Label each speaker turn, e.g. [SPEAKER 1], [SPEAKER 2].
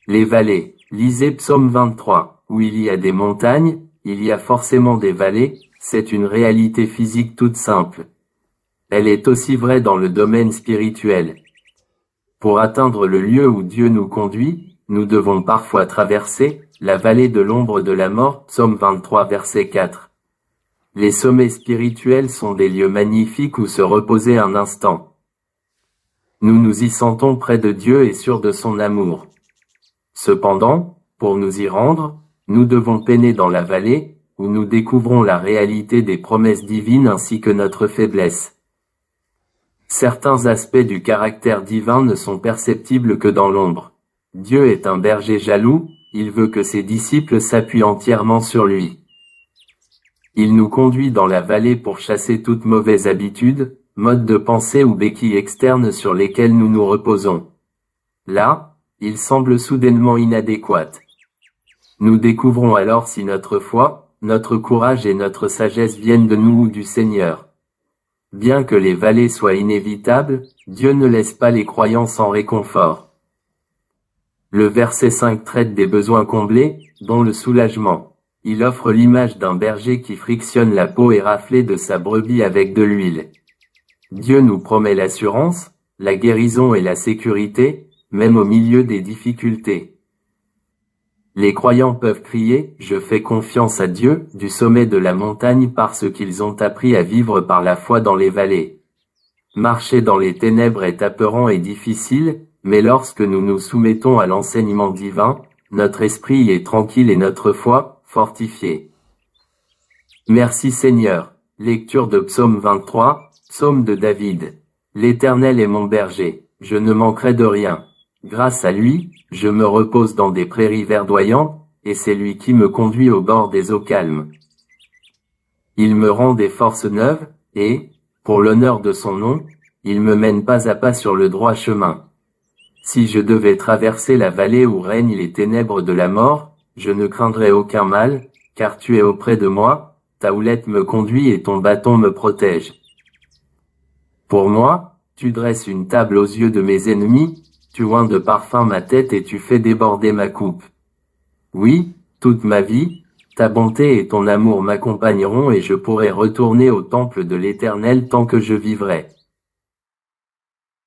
[SPEAKER 1] Les vallées. Lisez Psaume 23. Où il y a des montagnes, il y a forcément des vallées, c'est une réalité physique toute simple. Elle est aussi vraie dans le domaine spirituel. Pour atteindre le lieu où Dieu nous conduit, nous devons parfois traverser la vallée de l'ombre de la mort, Psaume 23 verset 4. Les sommets spirituels sont des lieux magnifiques où se reposer un instant. Nous nous y sentons près de Dieu et sûrs de son amour. Cependant, pour nous y rendre, nous devons peiner dans la vallée, où nous découvrons la réalité des promesses divines ainsi que notre faiblesse. Certains aspects du caractère divin ne sont perceptibles que dans l'ombre. Dieu est un berger jaloux, il veut que ses disciples s'appuient entièrement sur lui. Il nous conduit dans la vallée pour chasser toute mauvaise habitude, mode de pensée ou béquilles externes sur lesquelles nous nous reposons. Là, il semble soudainement inadéquate. Nous découvrons alors si notre foi, notre courage et notre sagesse viennent de nous ou du Seigneur. Bien que les vallées soient inévitables, Dieu ne laisse pas les croyants sans réconfort. Le verset 5 traite des besoins comblés, dont le soulagement. Il offre l'image d'un berger qui frictionne la peau éraflée de sa brebis avec de l'huile. Dieu nous promet l'assurance, la guérison et la sécurité, même au milieu des difficultés. Les croyants peuvent crier « Je fais confiance à Dieu » du sommet de la montagne parce qu'ils ont appris à vivre par la foi dans les vallées. Marcher dans les ténèbres est apeurant et difficile, mais lorsque nous nous soumettons à l'enseignement divin, notre esprit est tranquille et notre foi, fortifiée. Merci Seigneur. Lecture de Psaume 23, Psaume de David. L'Éternel est mon berger, je ne manquerai de rien. Grâce à lui, je me repose dans des prairies verdoyantes, et c'est lui qui me conduit au bord des eaux calmes. Il me rend des forces neuves, et, pour l'honneur de son nom, il me mène pas à pas sur le droit chemin. Si je devais traverser la vallée où règnent les ténèbres de la mort, je ne craindrais aucun mal, car tu es auprès de moi, ta houlette me conduit et ton bâton me protège. Pour moi, tu dresses une table aux yeux de mes ennemis, tu oins de parfum ma tête et tu fais déborder ma coupe. Oui, toute ma vie, ta bonté et ton amour m'accompagneront et je pourrai retourner au temple de l'Éternel tant que je vivrai.